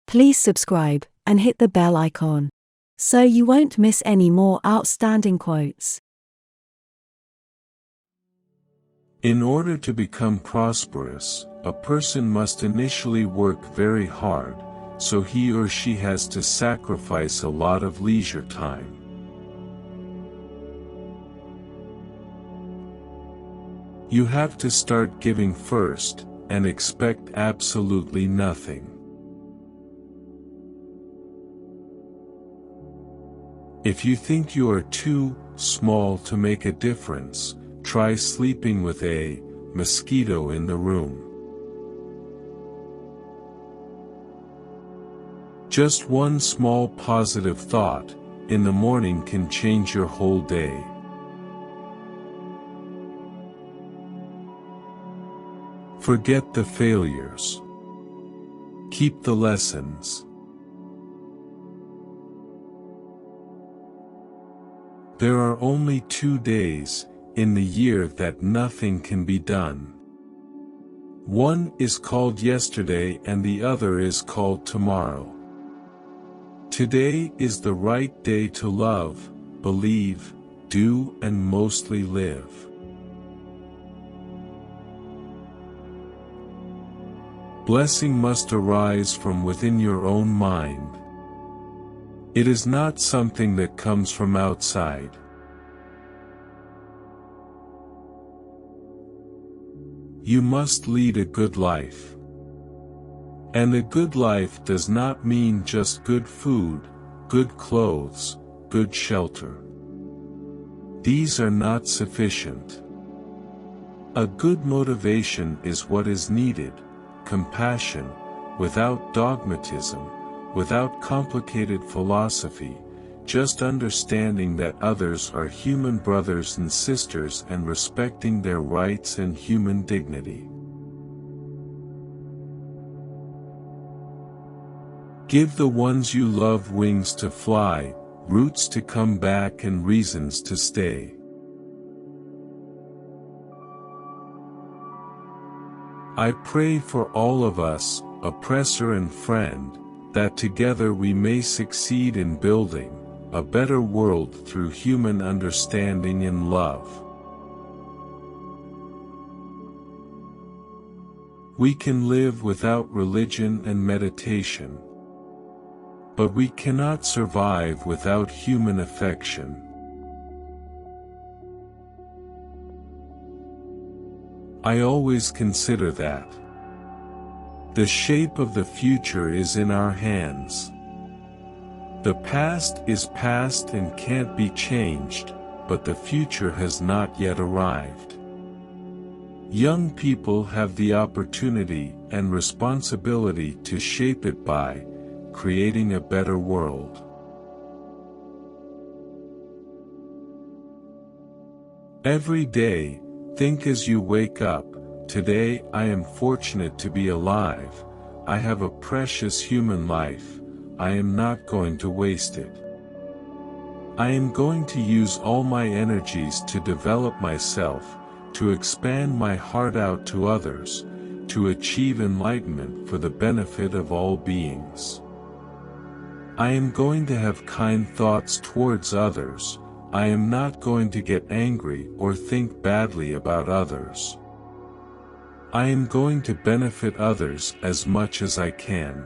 Please subscribe and hit the bell icon so you won't miss any more outstanding quotes. In order to become prosperous, a person must initially work very hard, so he or she has to sacrifice a lot of leisure time. You have to start giving first, and expect absolutely nothing. If you think you are too small to make a difference, try sleeping with a mosquito in the room. Just one small positive thought in the morning can change your whole day. Forget the failures. Keep the lessons. There are only 2 days in the year that nothing can be done. One is called yesterday and the other is called tomorrow. Today is the right day to love, believe, do and mostly live. Blessing must arise from within your own mind. It is not something that comes from outside. You must lead a good life. And a good life does not mean just good food, good clothes, good shelter. These are not sufficient. A good motivation is what is needed, compassion, without dogmatism, without complicated philosophy, just understanding that others are human brothers and sisters and respecting their rights and human dignity. Give the ones you love wings to fly, roots to come back and reasons to stay. I pray for all of us, oppressor and friend, that together we may succeed in building a better world through human understanding and love. We can live without religion and meditation, but we cannot survive without human affection. I always consider that the shape of the future is in our hands. The past is past and can't be changed, but the future has not yet arrived. Young people have the opportunity and responsibility to shape it by creating a better world. Every day, think as you wake up, today I am fortunate to be alive, I have a precious human life, I am not going to waste it. I am going to use all my energies to develop myself, to expand my heart out to others, to achieve enlightenment for the benefit of all beings. I am going to have kind thoughts towards others, I am not going to get angry or think badly about others. I am going to benefit others as much as I can.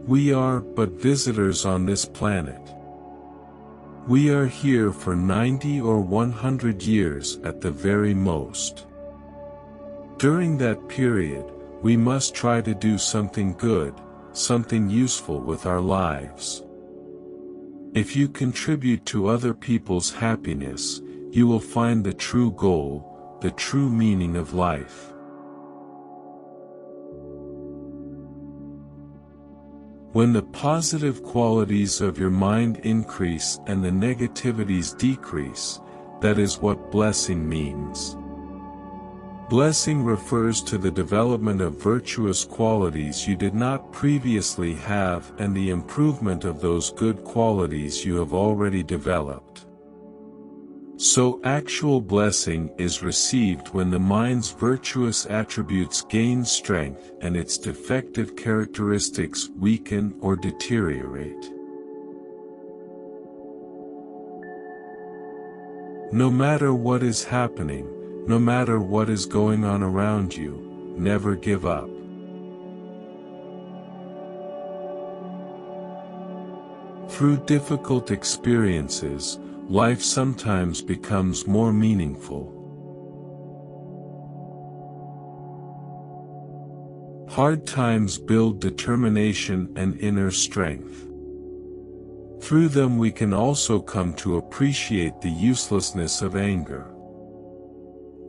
We are but visitors on this planet. We are here for 90 or 100 years at the very most. During that period, we must try to do something good, something useful with our lives. If you contribute to other people's happiness, you will find the true goal, the true meaning of life. When the positive qualities of your mind increase and the negativities decrease, that is what blessing means. Blessing refers to the development of virtuous qualities you did not previously have and the improvement of those good qualities you have already developed. So actual blessing is received when the mind's virtuous attributes gain strength and its defective characteristics weaken or deteriorate. No matter what is happening, no matter what is going on around you, never give up. Through difficult experiences, life sometimes becomes more meaningful. Hard times build determination and inner strength. Through them we can also come to appreciate the uselessness of anger.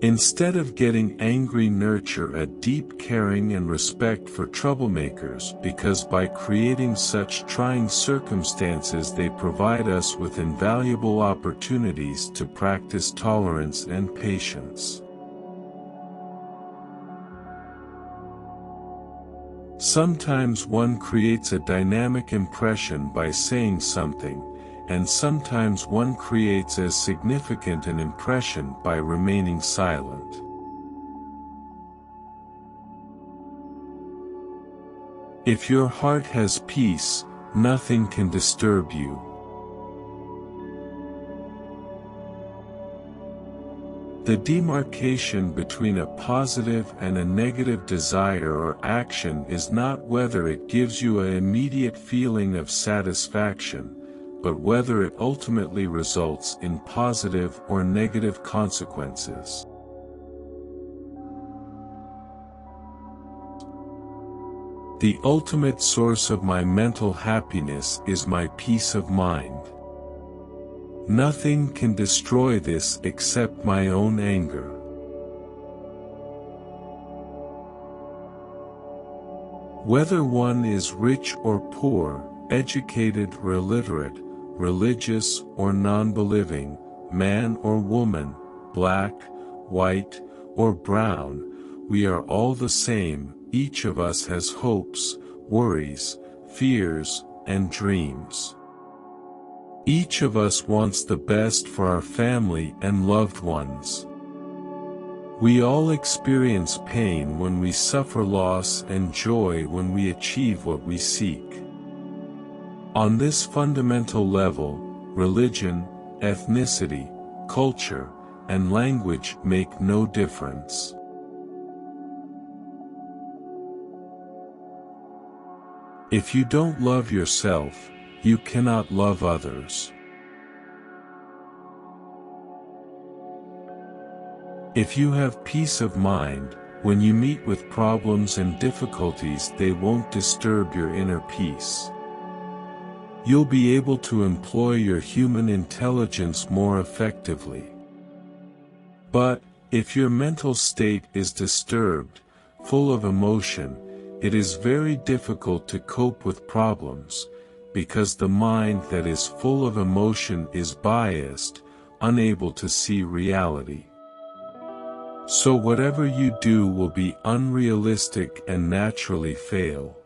Instead of getting angry, nurture a deep caring and respect for troublemakers, because by creating such trying circumstances they provide us with invaluable opportunities to practice tolerance and patience. Sometimes one creates a dynamic impression by saying something, and sometimes one creates as significant an impression by remaining silent. If your heart has peace, nothing can disturb you. The demarcation between a positive and a negative desire or action is not whether it gives you an immediate feeling of satisfaction, but whether it ultimately results in positive or negative consequences. The ultimate source of my mental happiness is my peace of mind. Nothing can destroy this except my own anger. Whether one is rich or poor, educated or illiterate, religious or non-believing, man or woman, black, white, or brown, we are all the same. Each of us has hopes, worries, fears, and dreams. Each of us wants the best for our family and loved ones. We all experience pain when we suffer loss and joy when we achieve what we seek. On this fundamental level, religion, ethnicity, culture, and language make no difference. If you don't love yourself, you cannot love others. If you have peace of mind, when you meet with problems and difficulties, they won't disturb your inner peace. You'll be able to employ your human intelligence more effectively. But, if your mental state is disturbed, full of emotion, it is very difficult to cope with problems, because the mind that is full of emotion is biased, unable to see reality. So whatever you do will be unrealistic and naturally fail.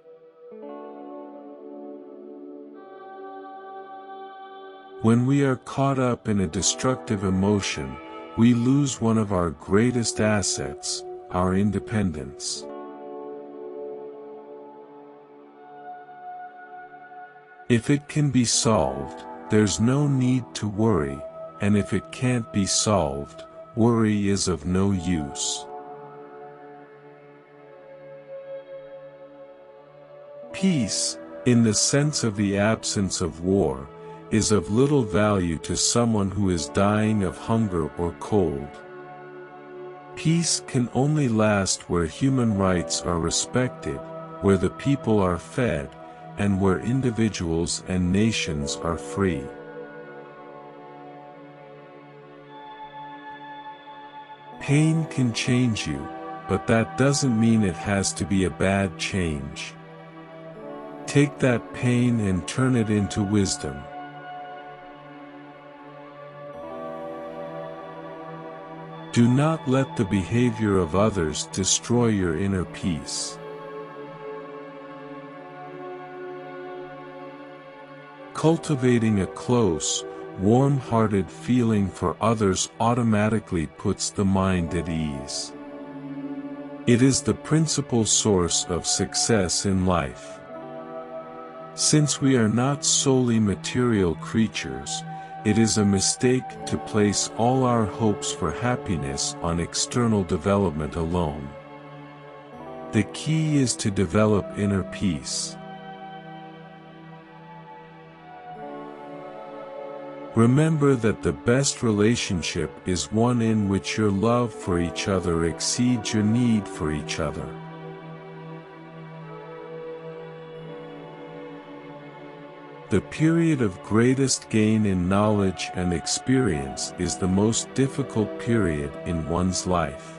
When we are caught up in a destructive emotion, we lose one of our greatest assets, our independence. If it can be solved, there's no need to worry, and if it can't be solved, worry is of no use. Peace, in the sense of the absence of war, is of little value to someone who is dying of hunger or cold. Peace can only last where human rights are respected, where the people are fed, and where individuals and nations are free. Pain can change you, but that doesn't mean it has to be a bad change. Take that pain and turn it into wisdom. Do not let the behavior of others destroy your inner peace. Cultivating a close, warm-hearted feeling for others automatically puts the mind at ease. It is the principal source of success in life. Since we are not solely material creatures, it is a mistake to place all our hopes for happiness on external development alone. The key is to develop inner peace. Remember that the best relationship is one in which your love for each other exceeds your need for each other. The period of greatest gain in knowledge and experience is the most difficult period in one's life.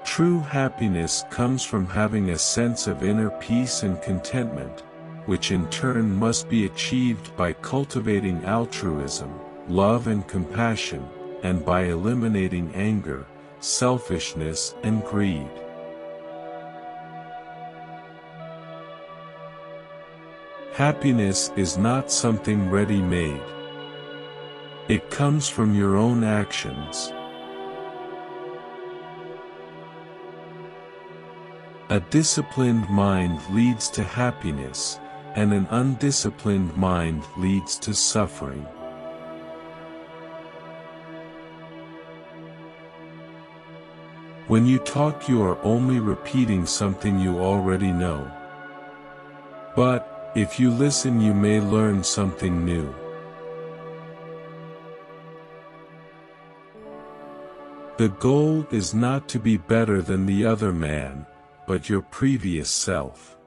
True happiness comes from having a sense of inner peace and contentment, which in turn must be achieved by cultivating altruism, love and compassion, and by eliminating anger, selfishness and greed. Happiness is not something ready-made. It comes from your own actions. A disciplined mind leads to happiness, and an undisciplined mind leads to suffering. When you talk, you are only repeating something you already know. But, if you listen, you may learn something new. The goal is not to be better than the other man, but your previous self.